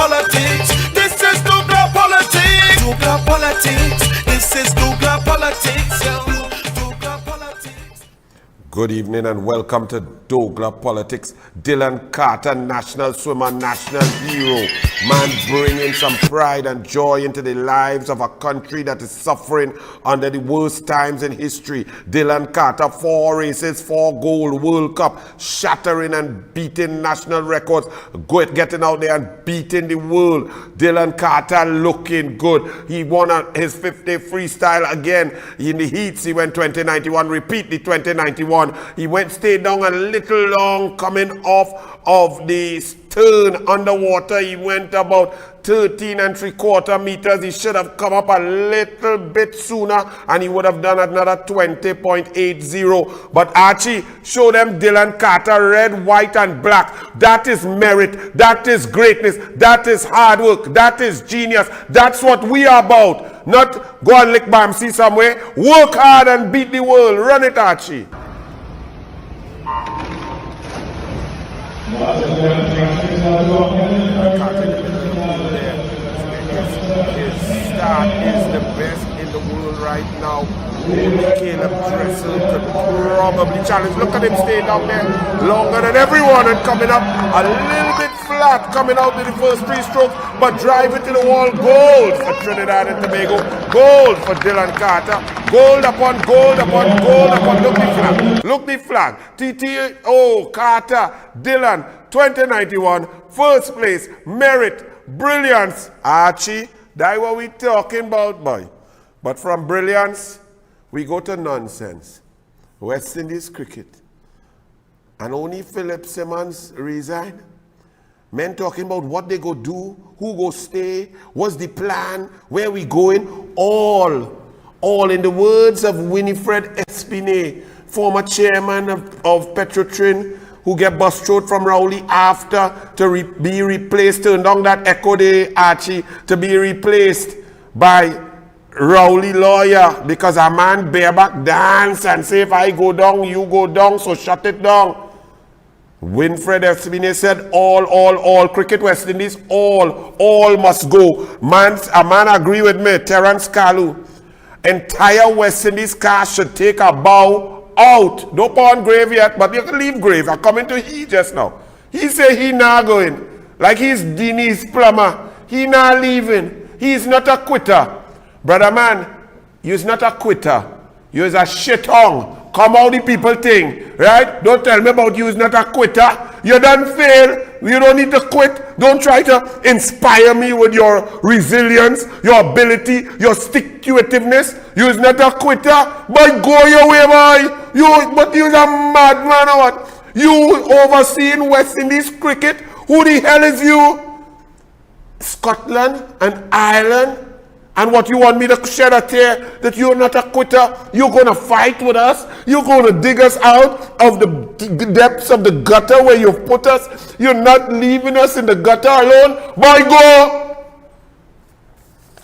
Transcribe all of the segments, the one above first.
politics. This is douglAR politics. douglAR politics. This is douglAR politics. douglAR politics. Good evening and welcome to douglAR Politics. Dylan Carter, national swimmer, national hero. Man bringing some pride and joy into the lives of a country that is suffering under the worst times in history. Dylan Carter, 4 races, 4 gold, World Cup, shattering and beating national records, getting out there and beating the world. Dylan Carter looking good. He won his 50 freestyle again in the heats. He went 2091, repeat the 2091. He stayed down a little long coming off of the stern underwater. He went about 13 3/4 meters. He should have come up a little bit sooner and he would have done another 20.80. But Archie, show them Dylan Carter, red, white and black. That is merit. That is greatness. That is hard work. That is genius. That's what we are about. Not go and lick Bamsi somewhere. Work hard and beat the world. Run it, Archie. His start is the best in the world right now. Caleb Dressel could probably challenge. Look at him staying down there longer than everyone and coming up a little bit flat, coming out with the first 3 strokes, but drive it to the wall. Gold for Trinidad and Tobago. Gold for Dylan Carter. Gold upon gold upon gold upon. Look the flag. Look the flag. TTO Carter, Dylan, 2091, first place, merit, brilliance. Archie, that's what we talking about, boy. But from brilliance, we go to nonsense. West Indies cricket. And only Philip Simmons resigned. Men talking about what they go do, who go stay, what's the plan, where we going. All in the words of Winifred Espinay, former chairman of Petrotrin, who get bus throat from Rowley after to be replaced, turned down that Echo Day Archie to be replaced by Rowley lawyer because a man bareback dance and say if I go down, you go down, so shut it down. Winfred Espinay said all cricket West Indies, all must go. A man agree with me, Terence Kalu. Entire West Indies cast should take a bow out. Don't put on grave yet, but you can leave grave. I'm coming to he just now. He say he not going. Like he's Denise Plummer. He not leaving. He's not a quitter. Brother man, you's not a quitter. You's a shit hung. Come out the people thing. Right? Don't tell me about you's not a quitter. You done fail. You don't need to quit. Don't try to inspire me with your resilience, your ability, your stick-to-itiveness. You's not a quitter. But go your way, boy. But you's a madman or what? You overseeing West Indies cricket? Who the hell is you? Scotland and Ireland? And what you want me to shed a tear that you're not a quitter? You're going to fight with us? You're going to dig us out of the depths of the gutter where you've put us? You're not leaving us in the gutter alone? Boy, go!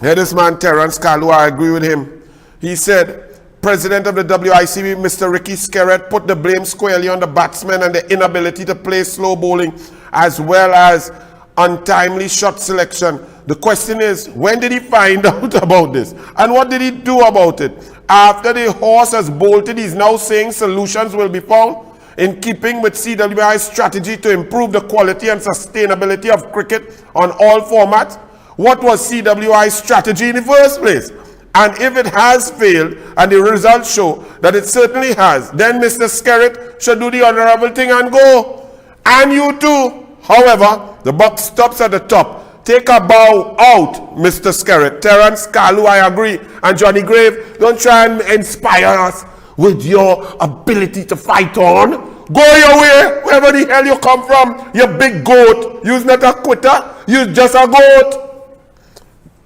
Here this man, Terence Kalu, I agree with him. He said, President of the WICB, Mr. Ricky Skerrett, put the blame squarely on the batsmen and the inability to play slow bowling as well as untimely shot selection. The question is, when did he find out about this? And what did he do about it? After the horse has bolted, he's now saying solutions will be found in keeping with CWI's strategy to improve the quality and sustainability of cricket on all formats. What was CWI's strategy in the first place? And if it has failed, and the results show that it certainly has, then Mr. Skerrett should do the honorable thing and go. And you too. However, the buck stops at the top. Take a bow out, Mr. Skerrett. Terence Kalu, I agree. And Johnny Grave, don't try and inspire us with your ability to fight on. Go your way, wherever the hell you come from, you big goat. You's not a quitter, you's just a goat.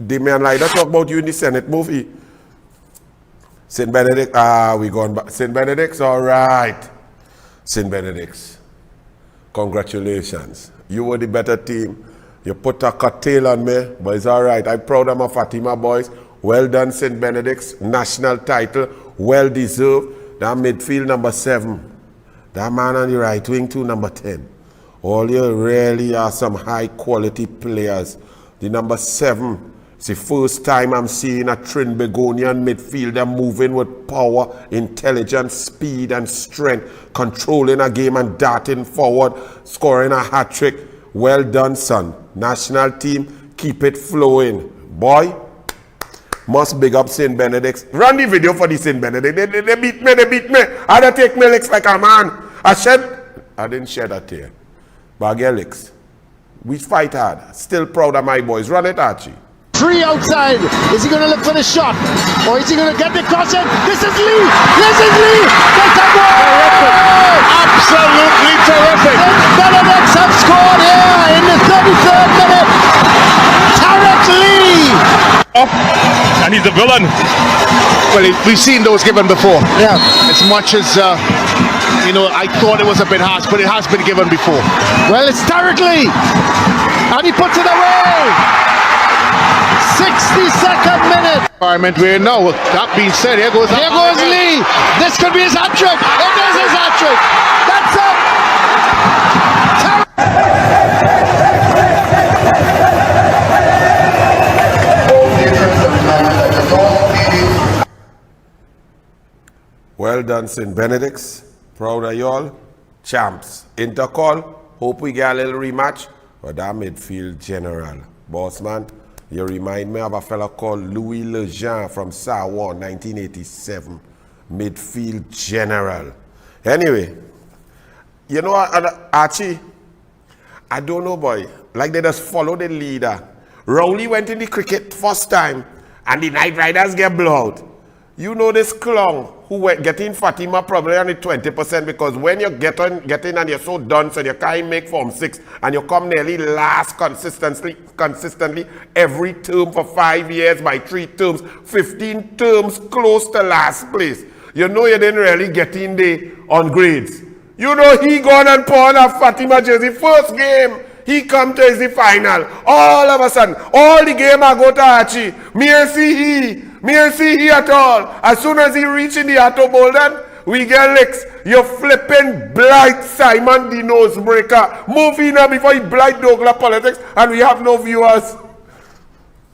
The man like that talk about you in the Senate movie. St. Benedict, we gone back. St. Benedict's, all right. St. Benedict's, congratulations. You were the better team. You put a curtail on me, but it's all right. I'm proud of my Fatima boys. Well done, St. Benedict's. National title, well deserved. That midfield number 7. That man on the right wing too, number 10. All you really are some high quality players. The number 7, it's the first time I'm seeing a Trinbagonian midfielder moving with power, intelligence, speed and strength, controlling a game and darting forward, scoring a hat-trick. Well done, son. National team, keep it flowing. Boy, must big up St. Benedict. Run the video for the St. Benedict. They beat me. I don't take my licks like a man. I didn't shed a tear. But I get licks. We fight hard. Still proud of my boys. Run it, Archie. 3 outside. Is he going to look for the shot? Or is he going to get the cross in? This is Lee! That's a goal! Absolutely terrific! The Benedicts have scored here in the 33rd minute. Tarek Lee! And he's a villain. Well, we've seen those given before. Yeah. As much as, I thought it was a bit harsh, but it has been given before. Well, it's Tarek Lee! And he puts it away! 62nd minute. Environment we're in now. That being said, here goes Lee. This could be his hat-trick. It is his hat-trick. That's it. Well done, St. Benedict's. Proud of y'all. Champs. Intercall. Hope we get a little rematch. But that midfield general. Boss man. You remind me of a fella called Louis Lejean from Sawan, 1987. Midfield general. Anyway, you know, Archie, I don't know, boy. Like they just follow the leader. Rowley went in the cricket first time, and the Night Riders get blowout. You know this clown who went getting Fatima probably only 20% because when you get in and you're so done, so you can't make form 6 and you come nearly last consistently every term for 5 years by 3 terms, 15 terms close to last place. You know you didn't really get in there on grades. You know he gone and pawned a Fatima jersey first game. He come to the final. All of a sudden, all the game I go to Archie. Me and see he at all. As soon as he reach in the Atto Bolden, we get licks. You flipping blight Simon the Nosebreaker. Move in now before he blight douglAR politics and we have no viewers.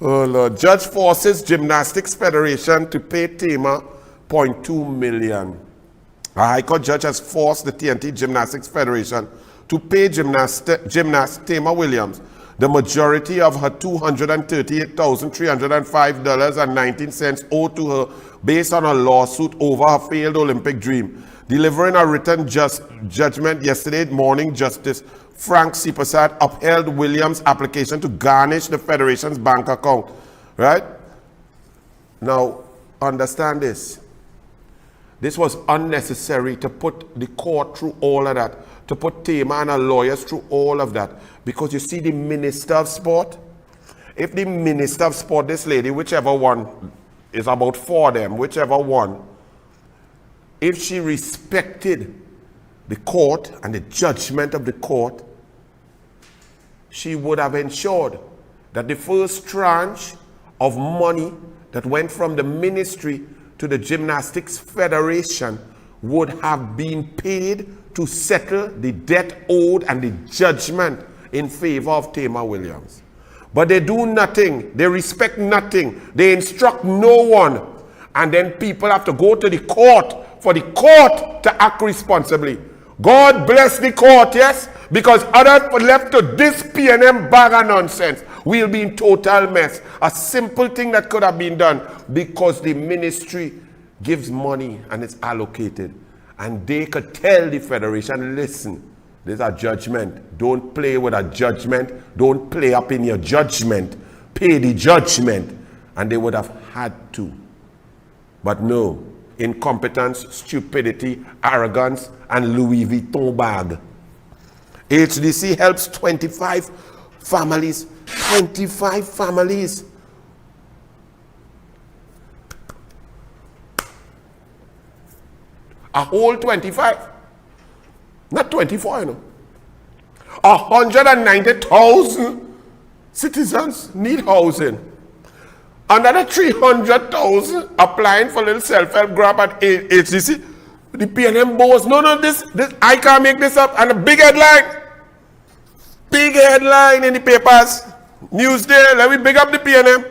Oh Lord. Judge forces Gymnastics Federation to pay Tema $0.2 million. A High Court judge has forced the TNT Gymnastics Federation to pay gymnast Tema Williams the majority of her $238,305.19 owed to her based on a lawsuit over her failed Olympic dream. Delivering a written judgment yesterday morning, Justice Frank Sipasat upheld Williams' application to garnish the Federation's bank account. Right? Now, understand this. This was unnecessary to put the court through all of that, to put Tema and her lawyers through all of that. Because you see the Minister of Sport, if the Minister of Sport, this lady, whichever one, is about 4 of them, whichever one, if she respected the court and the judgment of the court, she would have ensured that the first tranche of money that went from the ministry to the Gymnastics Federation would have been paid to settle the debt owed and the judgment in favor of Tema Williams. But they do nothing. They respect nothing. They instruct no one. And then people have to go to the court for the court to act responsibly. God bless the court, yes? Because others left to this P&M bag of nonsense, we'll be in total mess. A simple thing that could have been done because the ministry gives money and it's allocated. And they could tell the Federation, listen, there's a judgment. Don't play with a judgment. Don't play up in your judgment. Pay the judgment. And they would have had to. But no. Incompetence, stupidity, arrogance, and Louis Vuitton bag. HDC helps 25 families. 25 families. A whole 25. Not 24, you know. 190,000 citizens need housing. Another 300,000 applying for a little self-help grab at HDC. The P&M boss, no, this, I can't make this up. And a big headline. Big headline in the papers. Newsday, let me big up the PNM.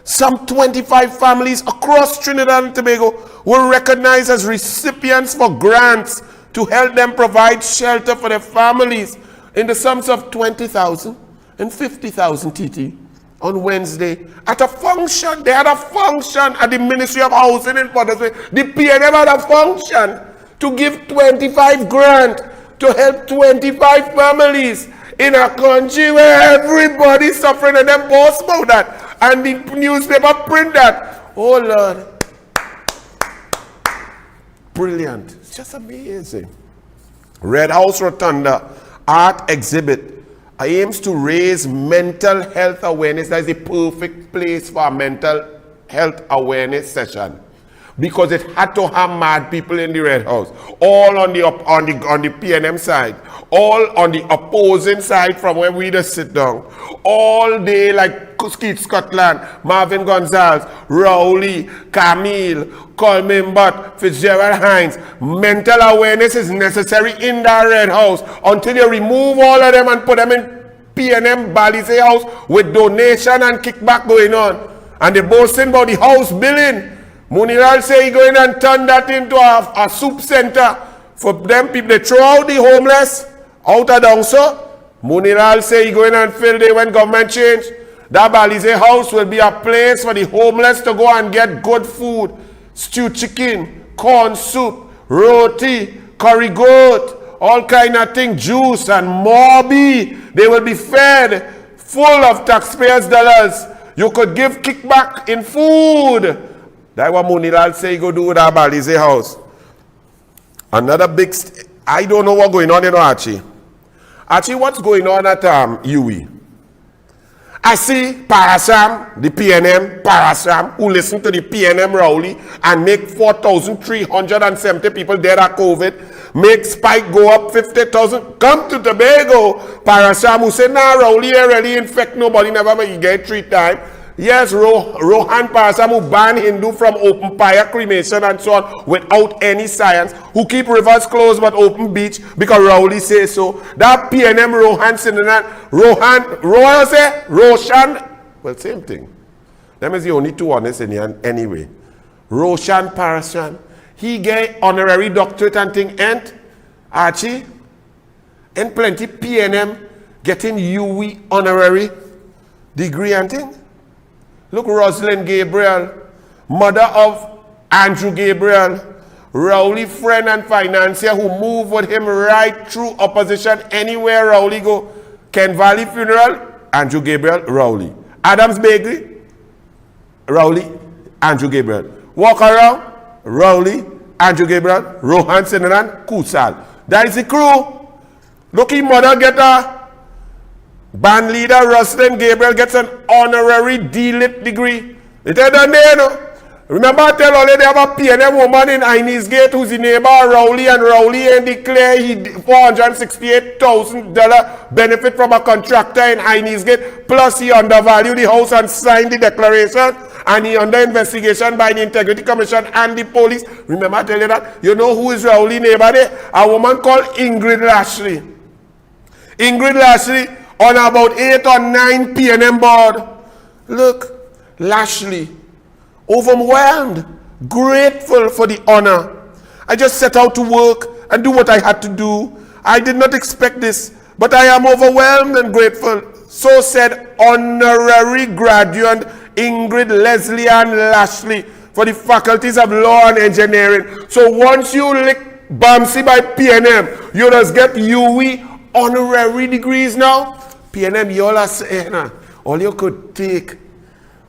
Some 25 families across Trinidad and Tobago were recognized as recipients for grants to help them provide shelter for their families in the sums of 20,000 and 50,000 TT on Wednesday at a function. They had a function at the Ministry of Housing in Port Harcourt. The PNM had a function to give 25 grand to help 25 families in a country where everybody's suffering, and them boast about that. And the newspaper print that. Oh Lord. Brilliant. It's just amazing. Red House Rotunda art exhibit aims to raise mental health awareness. That is the perfect place for a mental health awareness session, because it had to have mad people in the Red House, all on the PNM side, all on the opposing side from where we just sit down, all day like Keith Scotland, Marvin Gonzalez, Rowley, Camille, Coleman Butt, Fitzgerald Hines. Mental awareness is necessary in that Red House until you remove all of them and put them in PNM Balize House with donation and kickback going on. And they boasting about the house billing. Muniral say he going and turn that into a soup center for them people. They throw out the homeless out of down so. Muniral say he going and fill it when government change. That Balize House will be a place for the homeless to go and get good food. Stew chicken, corn soup, roti, curry goat, all kind of thing, juice and morbi. They will be fed full of taxpayers' dollars. You could give kickback in food. That's what Munilal say he go do with that Balize House. Another big, I don't know what's going on, you know, Archie. Archie, what's going on at UE? I see Parasam, the PNM, Parasam, who listen to the PNM Rowley and make 4,370 people dead at COVID, make spike go up 50,000. Come to Tobago, Parasam, who say, nah, Rowley really infect nobody, never make you get 3 times. Yes, Rohan Parasam, who ban Hindu from open fire cremation and so on without any science, who keep rivers closed but open beach because Rowley say so. That PNM Rohan Sinanan, Roshan, well, same thing. Them is the only two honest in here anyway. Roshan Parasam, he get honorary doctorate and thing, and Archie, and plenty PNM getting UE honorary degree and thing. Look, Rosalind Gabriel, mother of Andrew Gabriel, Rowley friend and financier who moved with him right through opposition anywhere Rowley go. Ken Valley funeral, Andrew Gabriel, Rowley. Adams Bakery, Rowley, Andrew Gabriel. Walk around, Rowley, Andrew Gabriel, Rohan Sinanan, Kusal. That is the crew. Look, his mother get a band leader, Rosalind Gabriel, gets an honorary D.Lit degree. It ain't done there, no? Remember I tell all they have a PNM woman in Inez Gate who's the neighbor of Rowley, and Rowley and declare he $468,000 benefit from a contractor in Inez Gate, plus he undervalued the house and signed the declaration, and he under investigation by the Integrity Commission and the police. Remember I tell you that? You know who is Rowley neighbor there? A woman called Ingrid Lashley. Ingrid Lashley on about 8 or 9 PNM board. Look, Lashley, overwhelmed, grateful for the honor. I just set out to work and do what I had to do. I did not expect this, but I am overwhelmed and grateful. So said honorary graduate Ingrid Leslie Ann Lashley for the faculties of law and engineering. So once you lick Bamsi by PNM, you just get UE honorary degrees now. PNM, you all are saying, all you could take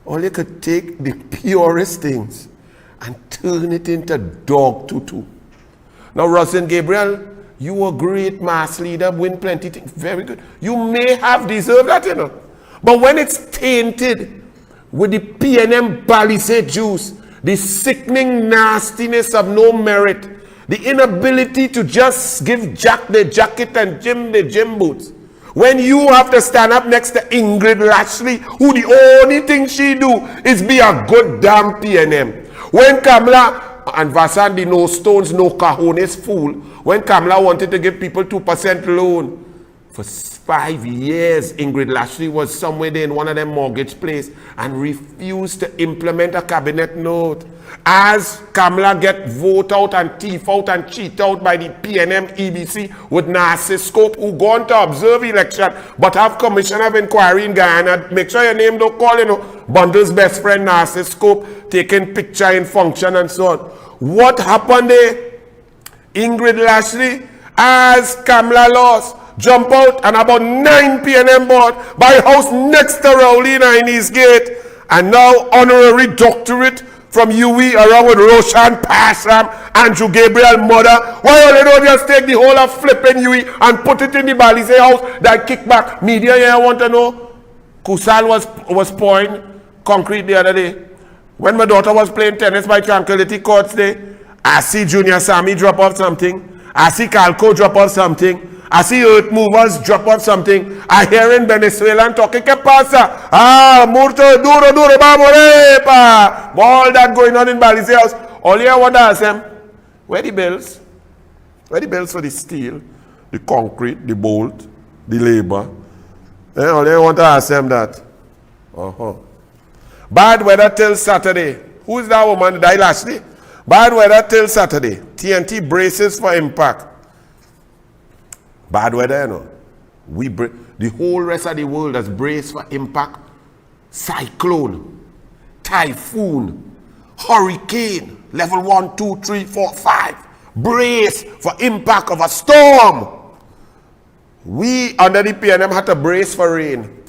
the purest things and turn it into dog tutu. Now, Rosalind Gabriel, you were a great mass leader, win plenty things, very good. You may have deserved that, you know. But when it's tainted with the PNM Balize juice, the sickening nastiness of no merit, the inability to just give Jack the jacket and Jim the gym boots, when you have to stand up next to Ingrid Lashley, who the only thing she do is be a good damn PNM. When Kamala and Vasan, no stones, no cajones fool, when Kamala wanted to give people 2% loan For 5 years, Ingrid Lashley was somewhere there in one of them mortgage place and refused to implement a cabinet note. As Kamala get vote out and thief out and cheat out by the PNM EBC with narcissiscope who go on to observe election but have commission of inquiry in Guyana. Make sure your name don't call, Bundle's best friend narcissiscope, taking picture in function and so on. What happened there? Ingrid Lashley, as Kamala lost, jump out and about 9 PNM board by house next to Rowlina in his gate, and now honorary doctorate from UE along with Roshan Pasham, Andrew Gabriel mother. Why they don't just take the whole of flipping UE and put it in the Balize house that kickback? Media here want to know. Kusal was pouring concrete the other day. When my daughter was playing tennis by Tranquility Courts day, I see Junior Sammy drop off something. I see Calco drop off something. I see Earth Movers drop off something. I hear in Venezuela talking, ¿qué pasa? Ah, muerto, duro, vamos, epa. All that going on in Balize house. All you want to ask them, where the bills? Where the bills for the steel, the concrete, the bolt, the labor? All you want to ask them that. Bad weather till Saturday. Who's that woman? Died Lashley? Bad weather till Saturday. TNT braces for impact. Bad weather, the whole rest of the world has braced for impact. Cyclone, typhoon, hurricane, level 1, 2, 3, 4, 5. Brace for impact of a storm. We under the PNM had to brace for rain.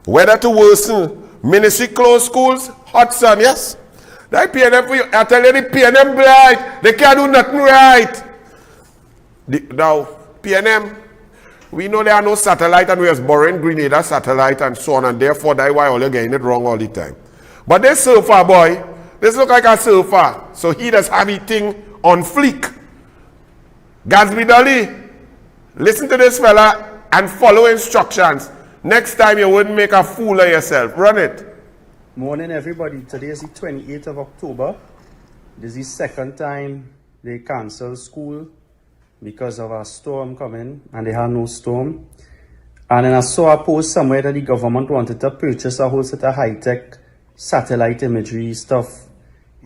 Weather to worsen. Ministry closed schools, hot sun, yes? That PNM, I tell you, the PNM blind. They can't do nothing right. Now, PNM, we know there are no satellite and we are borrowing Grenada satellite and so on, and therefore that's why all you're getting it wrong all the time. But this surfer boy, this look like a surfer, so he does have his thing on fleek. Gatsby Dolly, listen to this fella and follow instructions. Next time you wouldn't make a fool of yourself. Run it. Morning everybody. Today is the 28th of October. This is the second time they cancel school because of a storm coming, and they had no storm. And then I saw a post somewhere that the government wanted to purchase a whole set of high-tech satellite imagery stuff.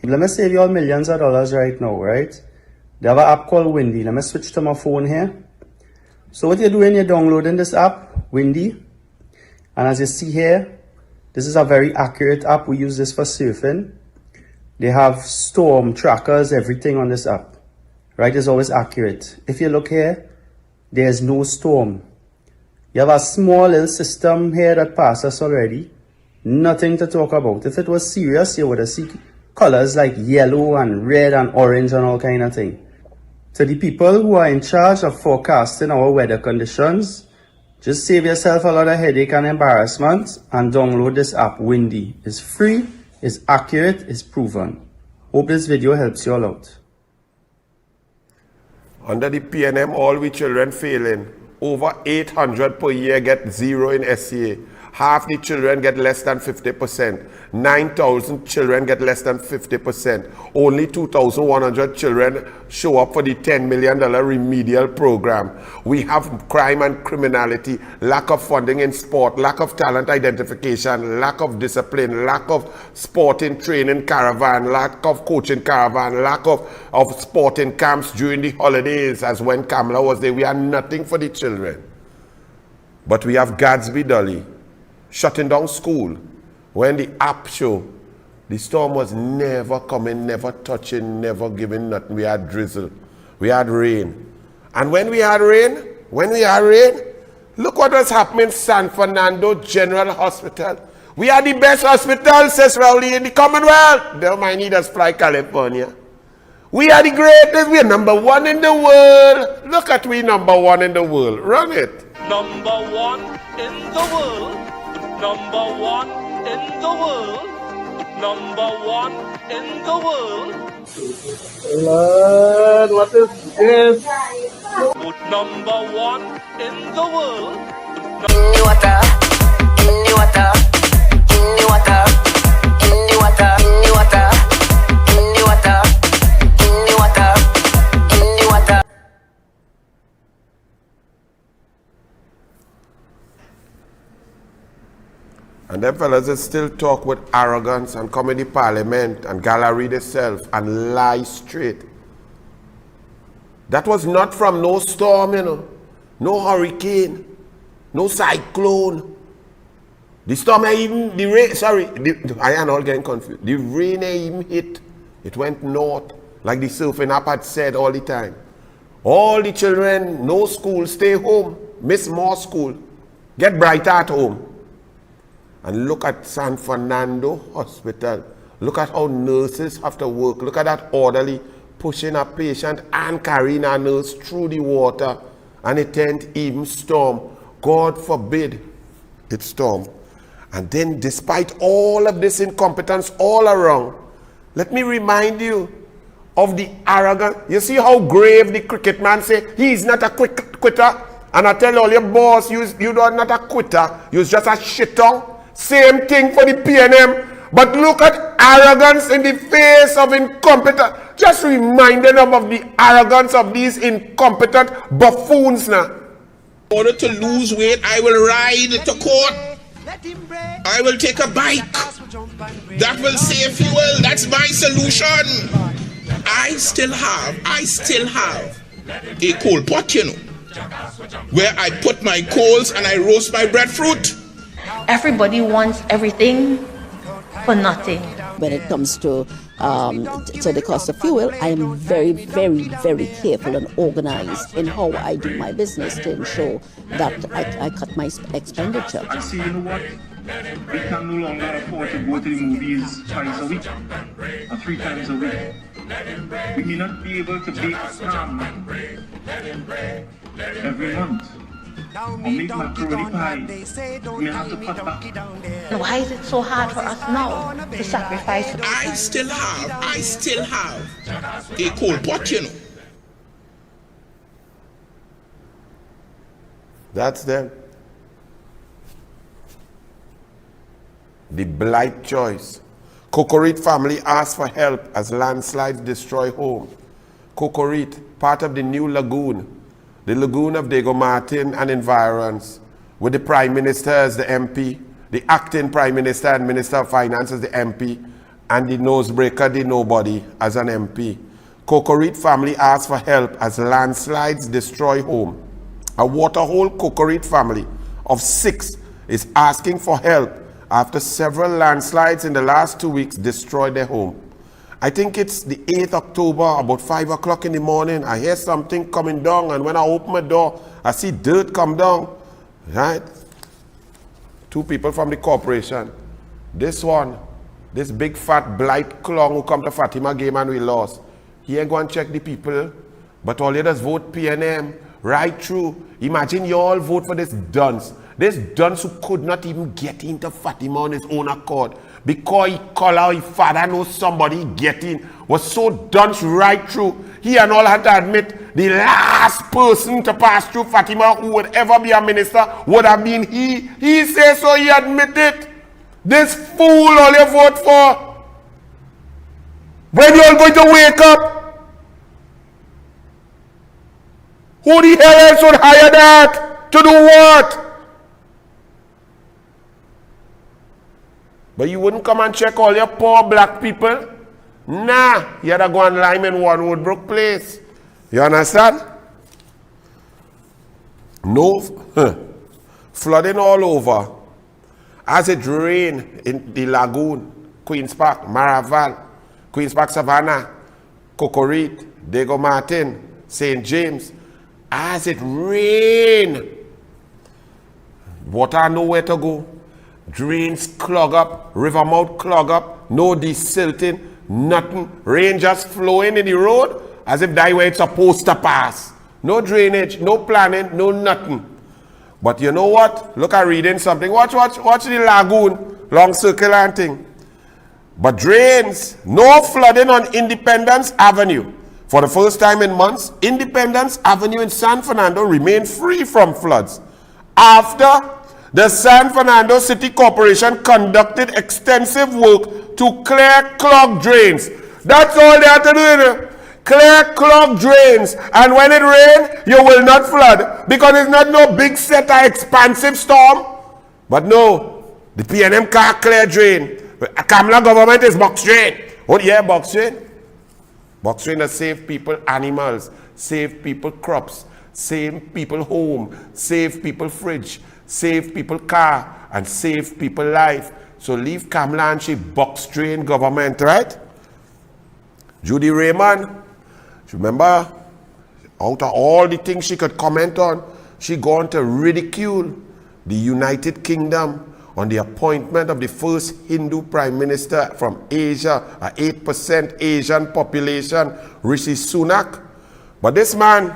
Let me save you all millions of dollars right now, right? They have an app called Windy. Let me switch to my phone here. So what you're doing, you're downloading this app, Windy. And as you see here, this is a very accurate app. We use this for surfing. They have storm trackers, everything on this app. Right, it's always accurate. If you look here, there's no storm. You have a small little system here that passes already. Nothing to talk about. If it was serious, you would have seen colors like yellow and red and orange and all kind of thing. So the people who are in charge of forecasting our weather conditions, just save yourself a lot of headache and embarrassment and download this app, Windy. It's free, it's accurate, it's proven. Hope this video helps you all out. Under the PNM, all we children failing. Over 800 per year get 0 in SCA. Half the children get less than 50%. 9,000 children get less than 50%. Only 2,100 children show up for the $10 million remedial program. We have crime and criminality, lack of funding in sport, lack of talent identification, lack of discipline, lack of sporting training caravan, lack of coaching caravan, lack of sporting camps during the holidays, as when Kamala was there. We have nothing for the children. But we have Gatsby Dolly shutting down school. When the app show, the storm was never coming, never touching, never giving nothing. We had drizzle. We had rain. And when we had rain, look what was happening in San Fernando General Hospital. We are the best hospital, says Rowley, in the Commonwealth. Don't mind need us fly California. We are the greatest. We are number 1 in the world. Look at we number 1 in the world. Run it. Number 1 in the world. Number 1 in the world. Number 1 in the world. Lord, what is this? Number 1 in the world. In the water, in the water, in the water, in the water, in the water, in the water, in the water, in the water. And them fellas that still talk with arrogance and come in the parliament and gallery themselves and lie straight. That was not from no storm, you know. No hurricane. No cyclone. The storm ain't even, the rain, sorry, I am all getting confused. The rain ain't even hit. It went north. Like the surfing app had said all the time. All the children, no school, stay home. Miss more school. Get brighter at home. And look at San Fernando Hospital. Look at how nurses have to work. Look at that orderly pushing a patient and carrying a nurse through the water. And it didn't even storm. God forbid it storm. And then despite all of this incompetence all around, let me remind you of the arrogance. You see how grave the cricket man say, he's not a quitter. And I tell all your boss, you are not a quitter. You're just a shitter. Same thing for the PNM. But look at arrogance in the face of incompetence. Just reminding them of the arrogance of these incompetent buffoons now. In order to lose weight, I will ride to court. I will take a bike. That will save fuel. That's my solution. I still have a coal pot, you know, where I put my coals and I roast my breadfruit. Everybody wants everything for nothing. When it comes to the cost of fuel, I am very, very, very careful and organized in how I do my business to ensure that I cut my expenditure. I see, you know what? We can no longer afford to go to the movies twice a week or 3 times a week. We may not be able to bake ham every month or make macaroni pie. We may have to cut back. Why is it so hard for us now to sacrifice? I still have a coal pot, you know. That's them. The blight choice. Kokorit family asks for help as landslides destroy home. Kokorit, part of the new lagoon, the lagoon of Diego Martin and environs, with the Prime Minister as the MP, the acting Prime Minister and Minister of Finance as the MP, and the nosebreaker, the nobody, as an MP. Kokorit family asks for help as landslides destroy home. A Waterhole Kokorit family of 6 is asking for help after several landslides in the last 2 weeks destroyed their home. I think it's the 8th October, about 5 o'clock in the morning. I hear something coming down, and when I open my door, I see dirt come down. Right? 2 people from the corporation. This one, this big fat blight clown who come to Fatima game and we lost. He ain't going to check the people, but all you just vote PNM right through. Imagine you all vote for this dunce. This dunce who could not even get into Fatima on his own accord because he called out his father knows somebody get in. Was so dunce right through. He and all had to admit the last person to pass through Fatima who would ever be a minister would have been he. He says so, he admit it. This fool all you vote for. When you all going to wake up? Who the hell else would hire that? To do what? But you wouldn't come and check all your poor black people? Nah, you had to go and lime in one Woodbrook place. You understand? No, flooding all over. As it rained in the lagoon, Queen's Park, Maraval, Queen's Park Savannah, Kokorit, Diego Martin, St. James. As it rained, water nowhere to go. Drains clog up, river mouth clog up, no desilting, nothing. Rain just flowing in the road as if that way it's supposed to pass. No drainage, no planning, no nothing. But you know what? Look at reading something. Watch the lagoon, long circle and thing. But drains, no flooding on Independence Avenue. For the first time in months, Independence Avenue in San Fernando remained free from floods. After the San Fernando City Corporation conducted extensive work to clear clogged drains. That's all they have to do, you know? Clear clogged drains. And when it rains, you will not flood. Because it's not no big set of expansive storm. But no, The PNM car clear drain. Kamala government is box drain. Oh yeah, box drain. Box drain that save people animals, save people crops, save people home, save people fridge, save people car, and save people life. So leave Kamala and she box drain government, right? Judy Raymond, remember, out of all the things she could comment on, she gone to ridicule the United Kingdom on the appointment of the first Hindu Prime Minister from Asia, an 8% Asian population, Rishi Sunak. But this man,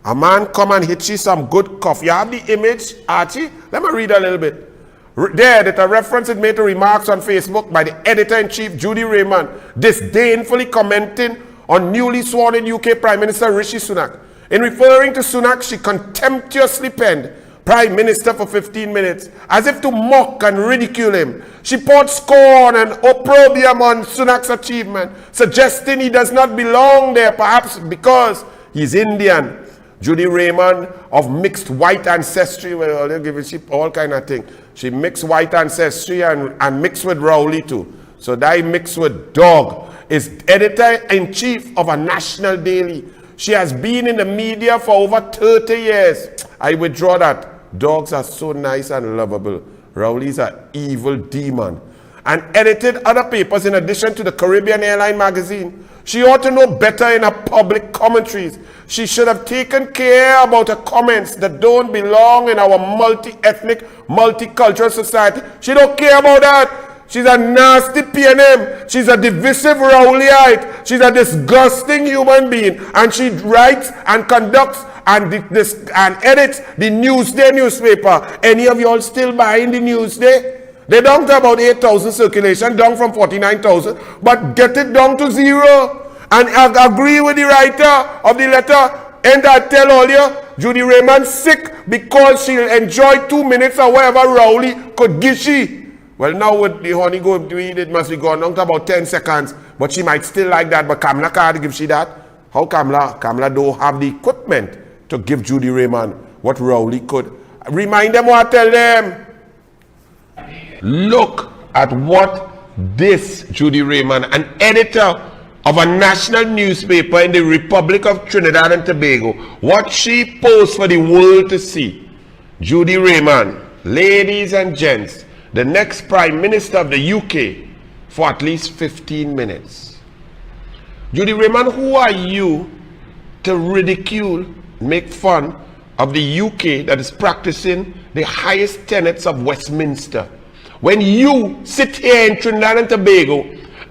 a man come and hit you some good cough. You have the image, Archie? Let me read a little bit. There, that a reference is made to remarks on Facebook by the editor-in-chief, Judy Raymond, disdainfully commenting on newly sworn in UK Prime Minister Rishi Sunak. In referring to Sunak, she contemptuously penned, Prime Minister for 15 minutes, as if to mock and ridicule him. She poured scorn and opprobrium on Sunak's achievement, suggesting he does not belong there, perhaps because he's Indian. Judy Raymond of mixed white ancestry, well, they'll give she all kind of thing. She mixed white ancestry and mixed with Rowley too. So that mixed with dog, is editor-in-chief of a national daily. She has been in the media for over 30 years. I withdraw that. Dogs are so nice and lovable. Rowley's an evil demon. And edited other papers in addition to the Caribbean Airline magazine. She ought to know better in her public commentaries. She should have taken care about her comments that don't belong in our multi-ethnic, multicultural society. She don't care about that. She's a nasty PNM. She's a divisive Rowleyite. She's a disgusting human being. And she writes and conducts and edits the Newsday newspaper. Any of y'all still buying the Newsday? They down to about 8,000 circulation, down from 49,000, but get it down to 0. And I agree with the writer of the letter, and I tell all you, Judy Raymond sick because she'll enjoy 2 minutes or whatever Rowley could give she. Well, now with the honey go to eat, it must be gone down to about 10 seconds, but she might still like that, but Kamala can't give she that. How Kamala? Kamala don't have the equipment to give Judy Raymond what Rowley could. Remind them what I tell them. Look at what this Judy Raymond, an editor of a national newspaper in the Republic of Trinidad and Tobago, what she posts for the world to see. Judy Raymond, ladies and gents, the next Prime Minister of the UK for at least 15 minutes. Judy Raymond, who are you to ridicule, make fun of the UK that is practicing the highest tenets of Westminster? When you sit here in Trinidad and Tobago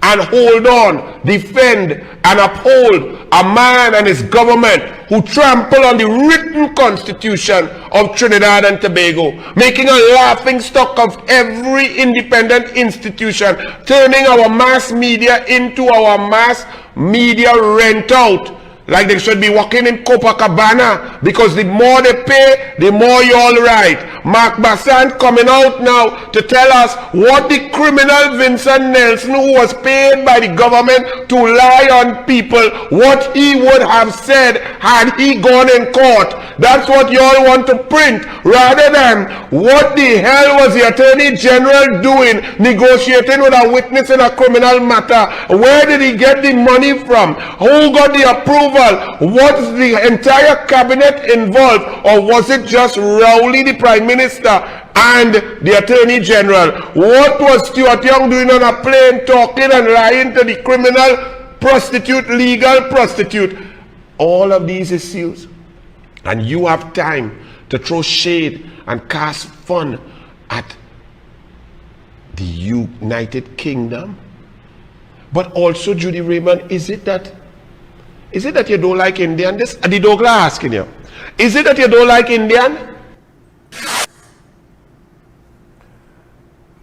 and hold on, defend and uphold a man and his government who trample on the written constitution of Trinidad and Tobago, making a laughing stock of every independent institution, turning our mass media into our mass media rent out. Like they should be working in Copacabana, because the more they pay, the more you all right. Mark Bassant coming out now to tell us what the criminal Vincent Nelson, who was paid by the government to lie on people, what he would have said had he gone in court. That's what you all want to print, rather than what the hell was the Attorney General doing, negotiating with a witness in a criminal matter. Where did he get the money from? Who got the approval? Was the entire cabinet involved, or was it just Rowley, the Prime Minister, and the Attorney General? What was Stuart Young doing on a plane, talking and lying to the criminal prostitute, legal prostitute? All of these issues, and you have time to throw shade and cast fun at the United Kingdom. But also, Judy Raymond, is it that you don't like Indian? This the douglAR asking you. Is it that you don't like Indian?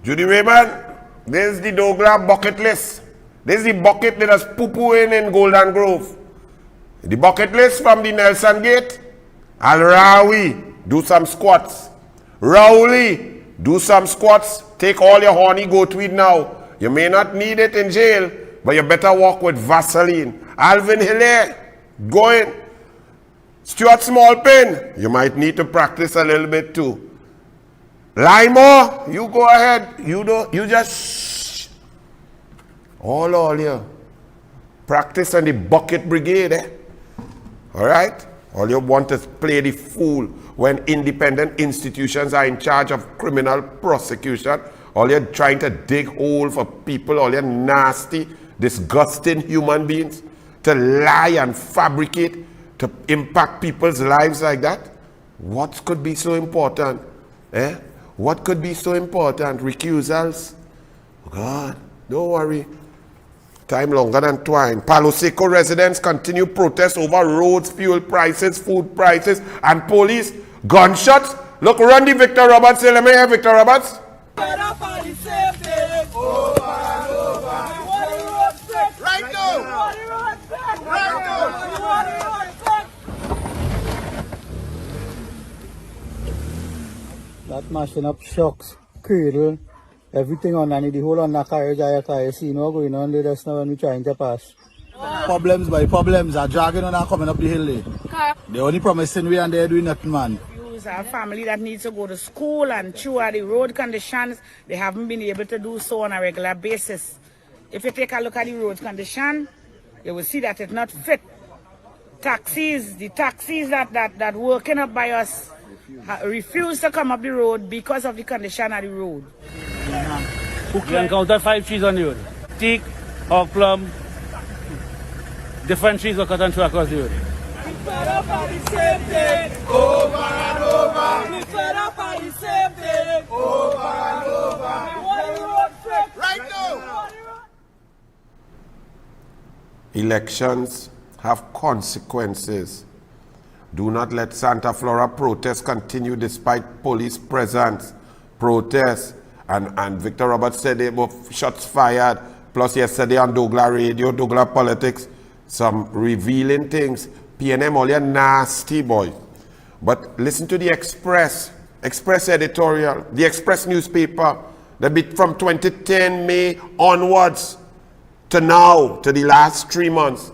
Judy Raymond, this is the douglAR bucket list. This is the bucket that has poo-poo in Golden Grove. The bucket list from the Nelson Gate. Al Rawi, do some squats. Rowley, do some squats. Take all your horny goatweed now. You may not need it in jail, but you better walk with Vaseline. Alvin Hilaire, going. Stuart Smallpin, you might need to practice a little bit too. Limo, you go ahead. You just shh. All you. Practice on the bucket brigade, eh? Alright? All you want is play the fool when independent institutions are in charge of criminal prosecution. All you're trying to dig hole for people, all you're nasty, disgusting human beings to lie and fabricate to impact people's lives like that. What could be so important? Eh? What could be so important? Recusals? God, don't worry. Time longer than twine. Palo Seco residents continue protests over roads, fuel prices, food prices, and police. Gunshots. Look, run the Victor Roberts. Say, let me hear Victor Roberts. Right now. Right now. That mashing up shocks, cradle, everything on and the whole on the carriage I see no going on there just now when we trying to pass. Problems are dragging on and coming up the hill there. They only promising we and they're doing nothing, man. Our family that needs to go to school and through the road conditions, they haven't been able to do so on a regular basis. If you take a look at the road condition, you will see that it's not fit. The taxis that working up by us refuse to come up the road because of the condition of the road. You encounter 5 trees on the road. Teak, hog plum, different trees were cut and through across the road. We fed up on the same thing over and over. We fed up on the same thing over and over. We want the road fixed right now. Elections have consequences. Do not let Santa Flora protests continue despite police presence. Protests. And Victor Roberts said they were shots fired. Plus yesterday on douglAR radio, douglAR politics, some revealing things. PNM all your nasty boy. But listen to the Express editorial, the Express newspaper, the bit from 2010 May onwards to now, to the last 3 months.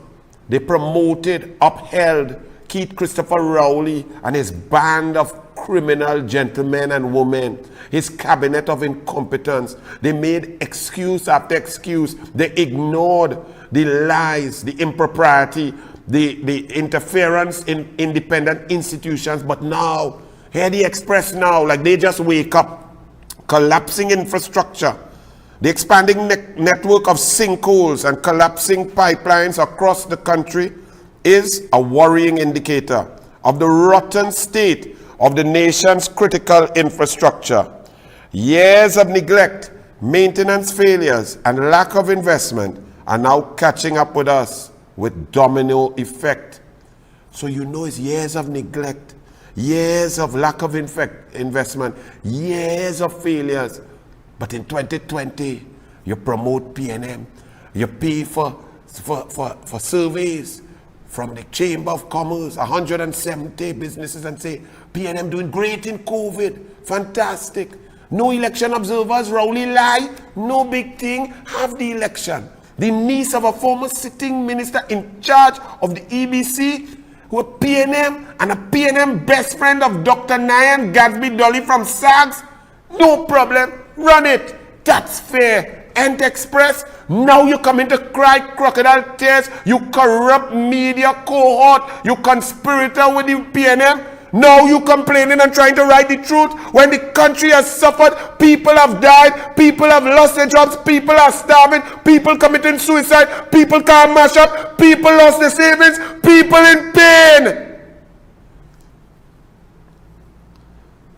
They promoted, upheld Keith Christopher Rowley and his band of criminal gentlemen and women, his cabinet of incompetence. They made excuse after excuse. They ignored the lies, the impropriety, the interference in independent institutions. But now, hear the Express now, like they just wake up. Collapsing infrastructure, the expanding network of sinkholes and collapsing pipelines across the country is a worrying indicator of the rotten state of the nation's critical infrastructure. Years of neglect, maintenance failures, and lack of investment are now catching up with us with domino effect. So you know it's years of neglect, years of lack of investment, years of failures. But in 2020, you promote PNM, you pay for surveys from the Chamber of Commerce, 170 businesses, and say, PNM doing great in COVID, fantastic. No election observers, Rowley lie, no big thing, have the election. The niece of a former sitting minister in charge of the EBC, who are PNM, and a PNM best friend of Dr. Nyan Gatsby Dolly from SAGS, no problem, run it, that's fair. Ant Express, now you come in to cry crocodile tears, you corrupt media cohort, you conspirator with the PNM. Now you complaining and trying to write the truth when the country has suffered, people have died, people have lost their jobs, people are starving, people committing suicide, people can't mash up, people lost their savings, people in pain.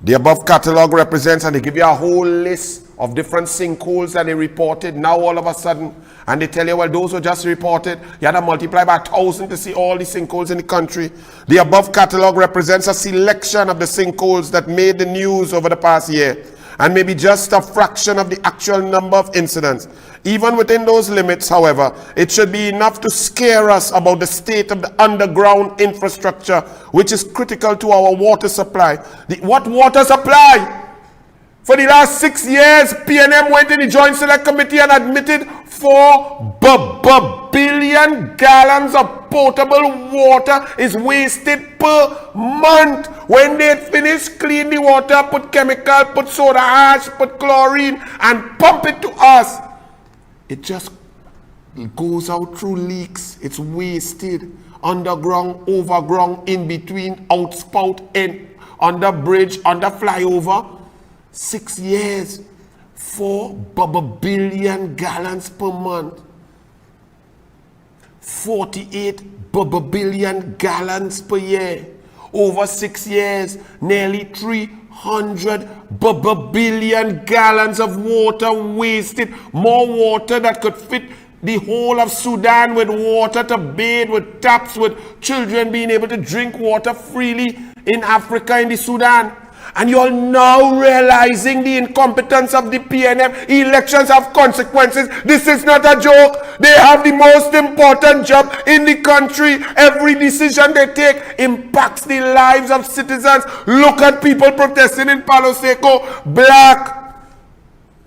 The above catalog represents, and they give you a whole list of different sinkholes that they reported now all of a sudden, and they tell you, well, those who just reported, you had to multiply by 1,000 to see all the sinkholes in the country. The above catalog represents a selection of the sinkholes that made the news over the past year, and maybe just a fraction of the actual number of incidents. Even within those limits, however, it should be enough to scare us about the state of the underground infrastructure, which is critical to our water supply. What water supply? For the last 6 years, PNM went in the Joint Select Committee and admitted 4 billion gallons of potable water is wasted per month. When they finish, clean the water, put chemical, put soda ash, put chlorine, and pump it to us. It just goes out through leaks. It's wasted. Underground, overground, in between, outspout, in, under bridge, under flyover. 6 years, 4 billion gallons per month. 48 billion gallons per year. Over 6 years, nearly 300 billion gallons of water wasted. More water that could fit the whole of Sudan, with water to bathe, with taps, with children being able to drink water freely in Africa, in the Sudan. And you're now realizing the incompetence of the PNM. Elections have consequences. This is not a joke. They have the most important job in the country. Every decision they take impacts the lives of citizens. Look at people protesting in Palo Seco. Black,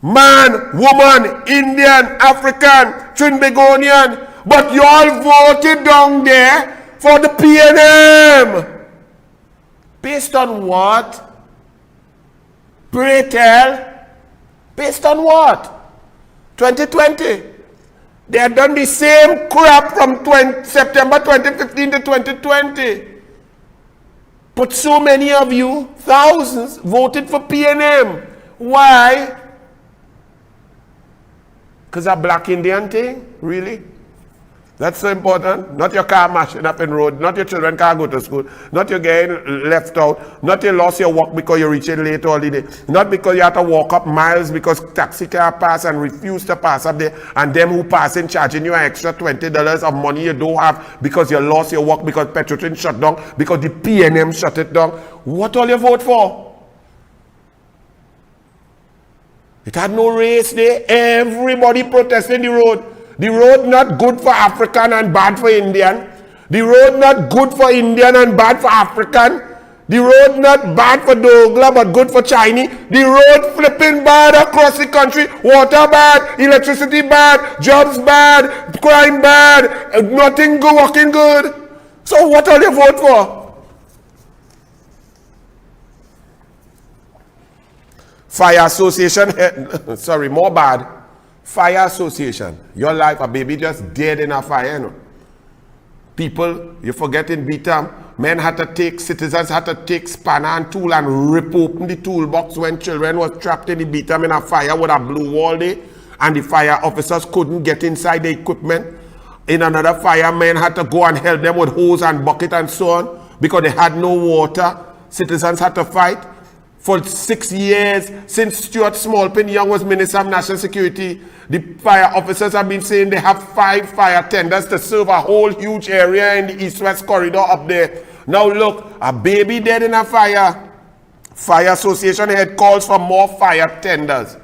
man, woman, Indian, African, Trinbagonian. But you all voted down there for the PNM. Based on what? Pray tell, based on what? 2020. They had done the same crap from September 2015 to 2020. But so many of you, thousands, voted for PNM. Why? Because a black Indian thing? Really? That's so important. Not your car mashing up in road. Not your children can't go to school. Not your getting left out. Not you lost your walk because you're reaching late all the day. Not because you have to walk up miles because taxi car pass and refuse to pass up there. And them who pass in charging you an extra $20 of money you don't have because you lost your walk because Petrotrin shut down. Because the PNM shut it down. What all you vote for? It had no race there. Everybody protesting the road. The road not good for African and bad for Indian. The road not good for Indian and bad for African. The road not bad for douglAR but good for Chinese. The road flipping bad across the country. Water bad, electricity bad, jobs bad, crime bad, nothing good, working good. So what are you vote for? Fire Association, sorry, more bad. Fire Association. Your life, a baby just dead in a fire, you know. People, you forget in Vietnam, citizens had to take spanner and tool and rip open the toolbox when children was trapped in the Vietnam in a fire with a blue wall there, and the fire officers couldn't get inside the equipment. In another fire, men had to go and help them with hose and bucket and so on, because they had no water. Citizens had to fight. For 6 years, since Stuart Smallpin Young was Minister of National Security, the fire officers have been saying they have 5 fire tenders to serve a whole huge area in the east-west corridor up there. Now look, a baby dead in a fire. Fire Association head calls for more fire tenders.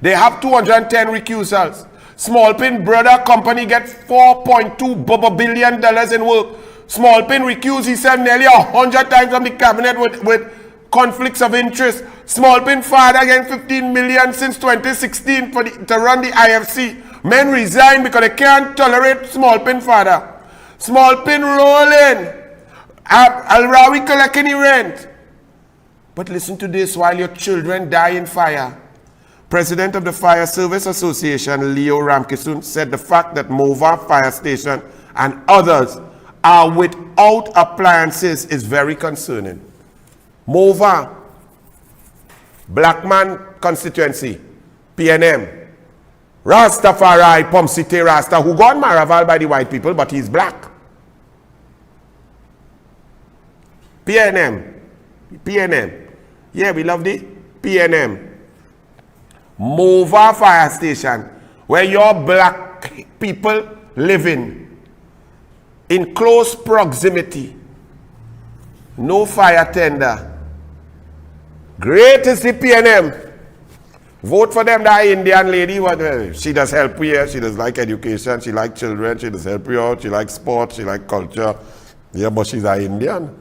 They have 210 recusals. Smallpin brother company gets $4.2 billion in work. Smallpin recused himself nearly 100 times from the cabinet with conflicts of interest. Smallpin father getting 15 million since 2016 to run the IFC. Men resign because they can't tolerate Smallpin father. Smallpin rolling. Al-Rawi collecting the rent. But listen to this while your children die in fire. President of the Fire Service Association, Leo Ramkisoon, said the fact that Mova Fire Station and others are without appliances is very concerning. Mova, Black Man constituency, PNM, Rastafari, Pom City Rasta, who got Maraval by the white people, but he's black. PNM. Yeah, we love the PNM. Mova Fire Station, where your black people living in close proximity. No fire tender. Great is the PNM. Vote for them, that Indian lady. She does help you here. She does like education. She like children. She does help you out. She like sport. She like culture. Yeah, but she's an Indian.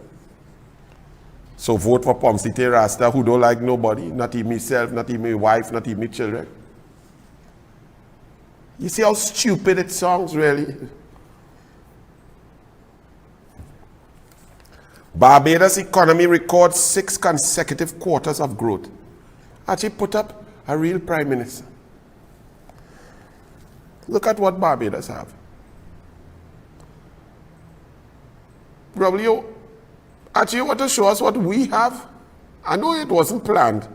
So vote for Pomsy T. Rasta, who don't like nobody, not even myself, not even my wife, not even my children. You see how stupid it sounds, really? Barbados economy records 6 consecutive quarters of growth. Actually put up a real prime minister. Look at what Barbados have. Probably you actually want to show us what we have. I know it wasn't planned,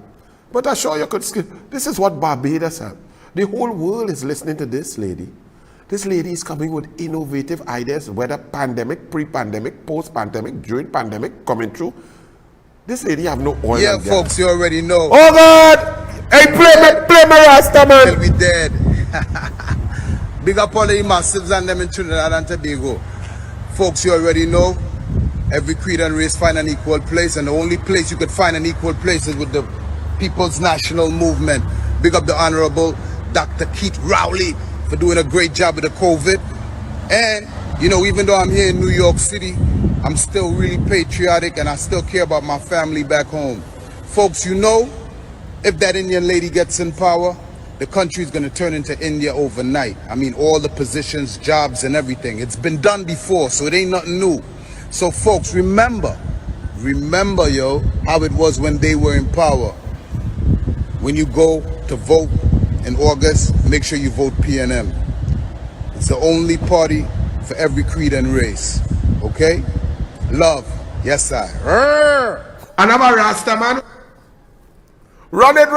but I'm sure you could skip. This is what Barbados have. The whole world is listening to this lady. This lady is coming with innovative ideas, whether pandemic, pre-pandemic, post-pandemic, during pandemic, coming through. This lady have no oil. Yeah, folks, you already know. Oh God! Hey, play my Rasta, man. Till we dead. Big up all the massives and them in Trinidad and Tobago. Folks, you already know. Every creed and race find an equal place, and the only place you could find an equal place is with the People's National Movement. Big up the Honorable Dr. Keith Rowley for doing a great job with the COVID. And, you know, even though I'm here in New York City, I'm still really patriotic and I still care about my family back home. Folks, you know, if that Indian lady gets in power, the country is going to turn into India overnight. I mean, all the positions, jobs, and everything. It's been done before, so it ain't nothing new. So, folks, remember, yo, how it was when they were in power. When you go to vote in August, make sure you vote PNM. It's the only party for every creed and race. Okay? Love. Yes, I. Another Rasta, man. Run it.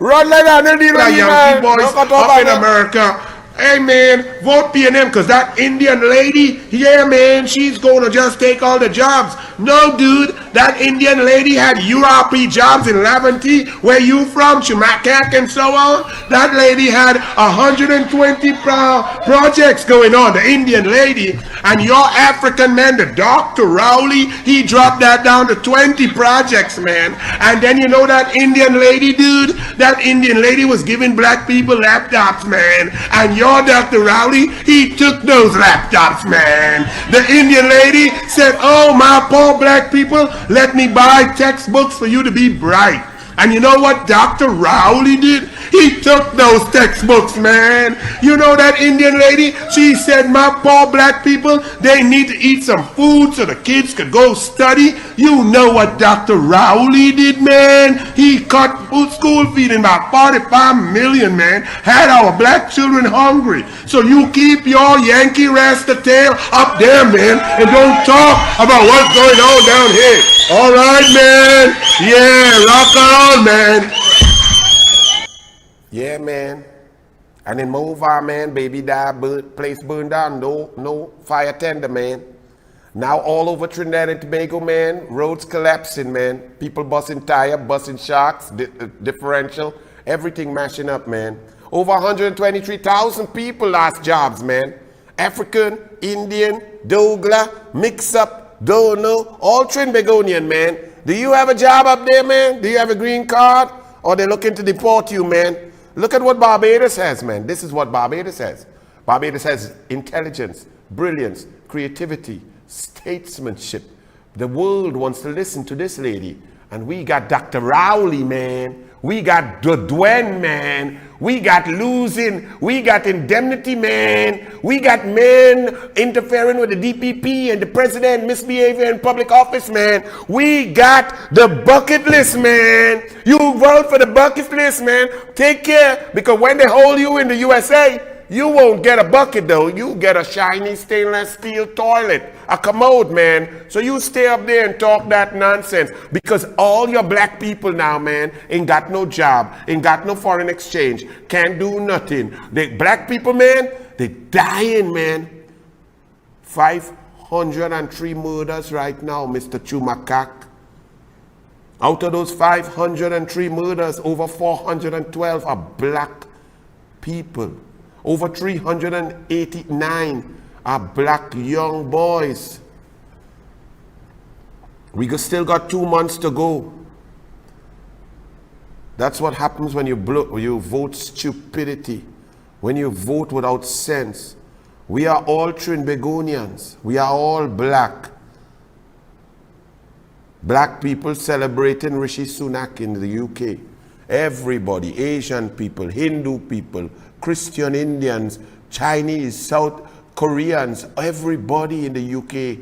Run like Anil Yankee boys up in America. Hey man, vote PNM because that Indian lady, yeah man, she's gonna just take all the jobs. No dude, that Indian lady had URP jobs in Laventille, where you from, Chumakak and so on. That lady had 120 projects going on, the Indian lady. And your African man, the Dr. Rowley, he dropped that down to 20 projects, man. And then you know that Indian lady, dude, that Indian lady was giving black people laptops, man. And your Dr. Rowley, he took those laptops, man. The Indian lady said, oh, my poor black people, let me buy textbooks for you to be bright. And you know what Dr. Rowley did? He took those textbooks, man. You know that Indian lady? She said, my poor black people, they need to eat some food so the kids could go study. You know what Dr. Rowley did, man? He cut school feeding by 45 million, man. Had our black children hungry. So you keep your Yankee Rasta tail up there, man, and don't talk about what's going on down here. All right, man. Yeah, rock on, man. Yeah, man. And in Mova, man, baby died, place burned down, no fire tender, man. Now all over Trinidad and Tobago, man, roads collapsing, man. People busting tire, busting shocks, differential, everything mashing up, man. Over 123,000 people lost jobs, man. African, Indian, douglAR, mix-up, don't know, all Trinbagonian, man. Do you have a job up there, man? Do you have a green card? Or they're looking to deport you, man? Look at what Barbados has, man. This is what Barbados has. Barbados has intelligence, brilliance, creativity, statesmanship. The world wants to listen to this lady. And we got Dr. Rowley, man. We got Dodwen, man. We got losing. We got indemnity, man. We got men interfering with the DPP and the president misbehavior in public office, man. We got the bucket list, man. You vote for the bucket list, man. Take care, because when they hold you in the USA, you won't get a bucket though. You get a shiny stainless steel toilet, a commode, man. So you stay up there and talk that nonsense, because all your black people now, man, ain't got no job, ain't got no foreign exchange, can't do nothing. The black people, man, they dying, man. 503 murders right now, Mr. Chumakak. Out of those 503 murders, over 412 are black people. Over 389 are black young boys. We still got 2 months to go. That's what happens when you vote stupidity, when you vote without sense. We are all Trinbagonians. We are all black. Black people celebrating Rishi Sunak in the UK. Everybody, Asian people, Hindu people, Christian Indians, Chinese, South Koreans, everybody in the UK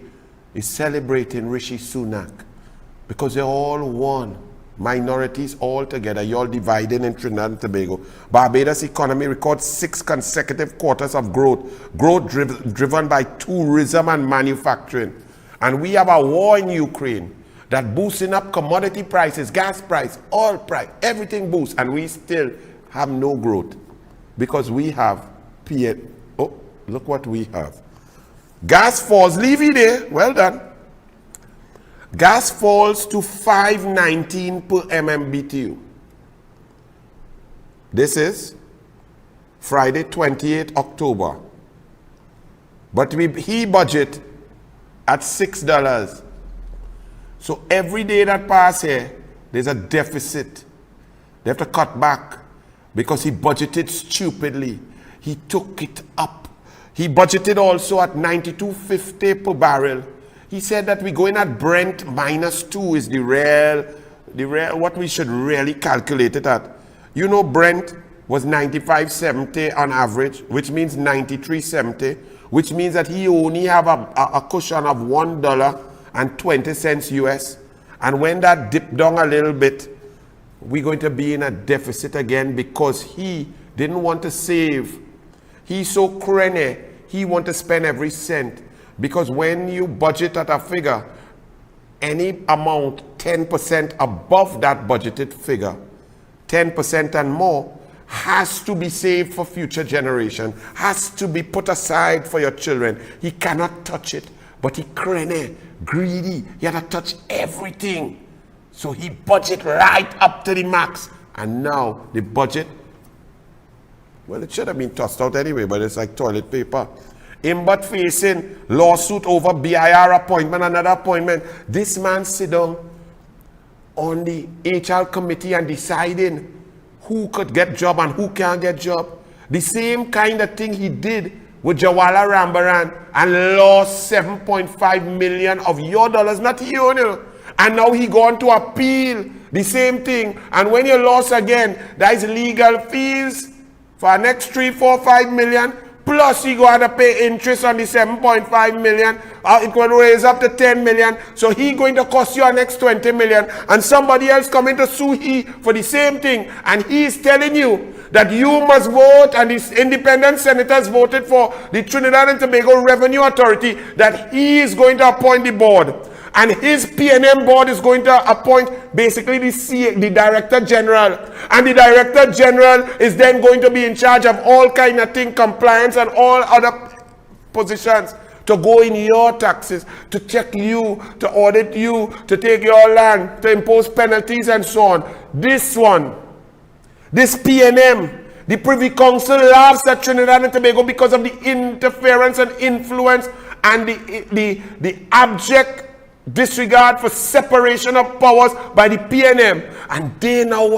is celebrating Rishi Sunak because they're all one. Minorities all together, you're all divided in Trinidad and Tobago. Barbados economy records 6 consecutive quarters of growth driven by tourism and manufacturing. And we have a war in Ukraine that boosting up commodity prices, gas price, oil price, everything boosts, and we still have no growth because we have oh, look what we have. Gas falls, leave it there, well done. Gas falls to $5.19 per MMBTU. This is Friday, 28th October. But he budget at $6. So every day that passes here, there's a deficit. They have to cut back because he budgeted stupidly. He took it up. He budgeted also at $92.50 per barrel. He said that we're going at Brent -2 is the real, what we should really calculate it at. You know, Brent was 95.70 on average, which means 93.70, which means that he only have a cushion of $1.20 US. And when that dipped down a little bit, we're going to be in a deficit again because he didn't want to save. He's so crony, he want to spend every cent. Because when you budget at a figure, any amount 10% above that budgeted figure, 10% and more, has to be saved for future generation, has to be put aside for your children. He cannot touch it, but he crane, greedy, he had to touch everything. So he budget right up to the max. And now the budget, well, it should have been tossed out anyway, but it's like toilet paper. Him but facing lawsuit over BIR appointment, another appointment. This man sit down on the HR committee and deciding who could get job and who can't get job. The same kind of thing he did with Jawala Rambaran and lost 7.5 million of your dollars, not you know. And now he gone to appeal the same thing. And when you lost again, there is legal fees for next 3, 4, 5 million. Plus, he going to pay interest on the 7.5 million. It will raise up to 10 million. So he going to cost you an next 20 million. And somebody else coming to sue he for the same thing. And he is telling you that you must vote, and the independent senators voted for the Trinidad and Tobago Revenue Authority, that he is going to appoint the board. And his PNM board is going to appoint basically the Director General. And the Director General is then going to be in charge of all kind of things, compliance and all other positions, to go in your taxes, to check you, to audit you, to take your land, to impose penalties and so on. This one, this PNM, the Privy Council laughs at Trinidad and Tobago because of the interference and influence and the abject disregard for separation of powers by the PNM. And they now want